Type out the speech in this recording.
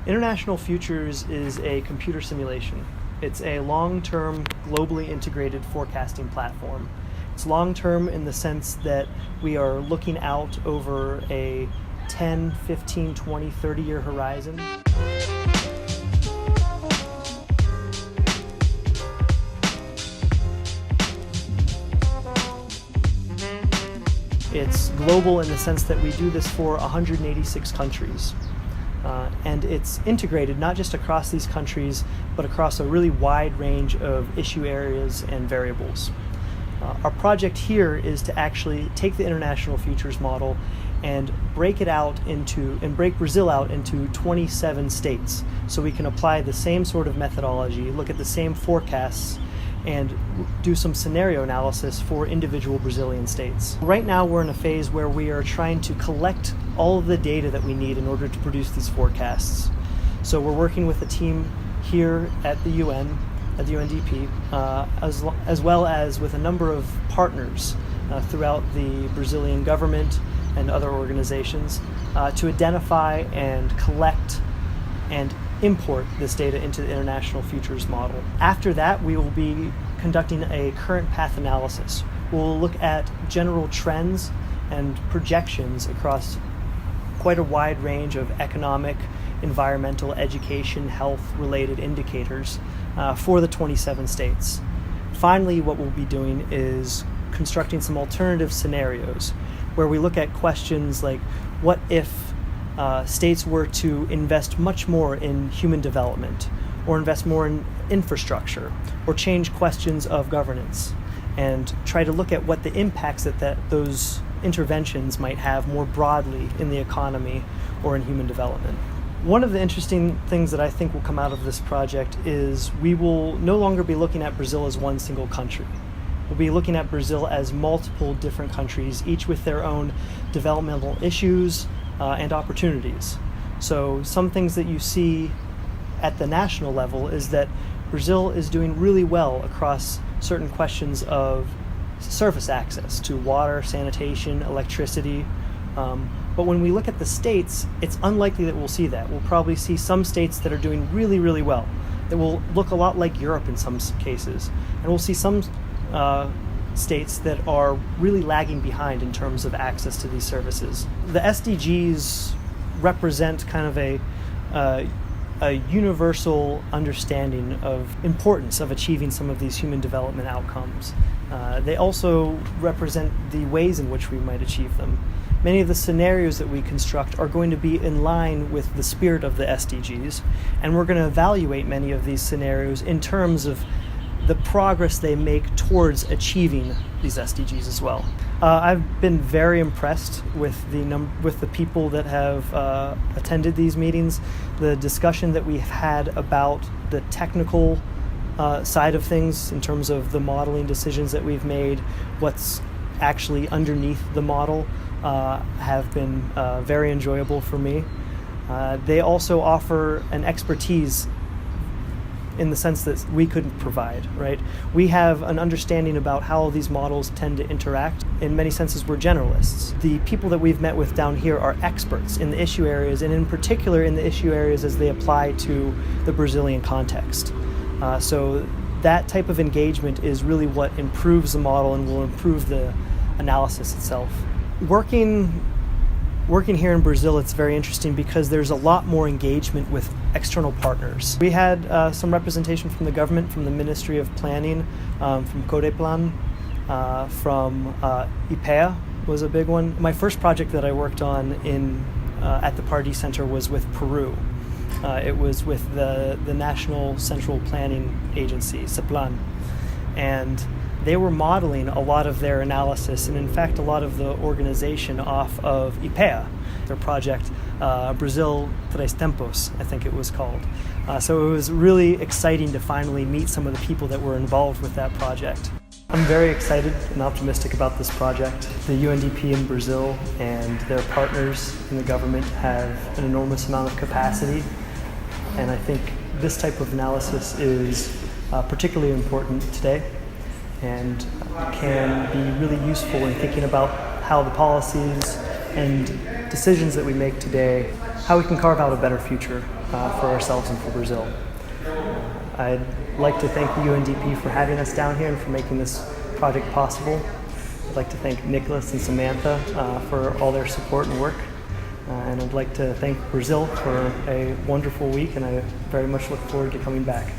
International Futures is a computer simulation. It's a long-term, globally integrated forecasting platform. It's long-term in the sense that we are looking out over a 10, 15, 20, 30-year horizon. It's global in the sense that we do this for 186 countries. And it's integrated not just across these countries, but across a really wide range of issue areas and variables. Our project here is to actually take the international futures model and break Brazil out into 27 states, so we can apply the same sort of methodology, look at the same forecasts, and do some scenario analysis for individual Brazilian states. Right now we're in a phase where we are trying to collect all of the data that we need in order to produce these forecasts. So we're working with a team here at the UN, at the UNDP, as well as with a number of partners throughout the Brazilian government and other organizations to identify and collect and import this data into the international futures model. After that, we will be conducting a current path analysis. We'll look at general trends and projections across quite a wide range of economic, environmental, education, health-related indicators for the 27 states. Finally, what we'll be doing is constructing some alternative scenarios where we look at questions like, what if states were to invest much more in human development, or invest more in infrastructure, or change questions of governance, and try to look at what the impacts that those interventions might have more broadly in the economy or in human development. One of the interesting things that I think will come out of this project is we will no longer be looking at Brazil as one single country. We'll be looking at Brazil as multiple different countries, each with their own developmental issues and opportunities. So some things that you see at the national level is that Brazil is doing really well across certain questions of surface access to water, sanitation, electricity. But when we look at the states, it's unlikely that we'll see that. We'll probably see some states that are doing really, really well, that will look a lot like Europe in some cases. And we'll see some states that are really lagging behind in terms of access to these services. The SDGs represent kind of a universal understanding of importance of achieving some of these human development outcomes. They also represent the ways in which we might achieve them. Many of the scenarios that we construct are going to be in line with the spirit of the SDGs, and we're going to evaluate many of these scenarios in terms of the progress they make towards achieving these SDGs as well. I've been very impressed with the people that have attended these meetings, the discussion that we've had about the technical side of things in terms of the modeling decisions that we've made, what's actually underneath the model, have been very enjoyable for me. They also offer an expertise in the sense that we couldn't provide, right? We have an understanding about how these models tend to interact. In many senses, we're generalists. The people that we've met with down here are experts in the issue areas, and in particular in the issue areas as they apply to the Brazilian context. So that type of engagement is really what improves the model and will improve the analysis itself. Working here in Brazil, it's very interesting because there's a lot more engagement with external partners. We had some representation from the government, from the Ministry of Planning, from Codeplan, from IPEA was a big one. My first project that I worked on at the Party Center was with Peru. It was with the National Central Planning Agency, CEPLAN, and they were modeling a lot of their analysis, and in fact a lot of the organization off of IPEA, their project Brazil Tres Tempos, I think it was called. So it was really exciting to finally meet some of the people that were involved with that project. I'm very excited and optimistic about this project. The UNDP in Brazil and their partners in the government have an enormous amount of capacity, and I think this type of analysis is particularly important today, and can be really useful in thinking about how the policies and decisions that we make today how we can carve out a better future for ourselves and for Brazil. I'd like to thank the UNDP for having us down here and for making this project possible. I'd like to thank Nicholas and Samantha for all their support and work. And I'd like to thank Brazil for a wonderful week, and I very much look forward to coming back.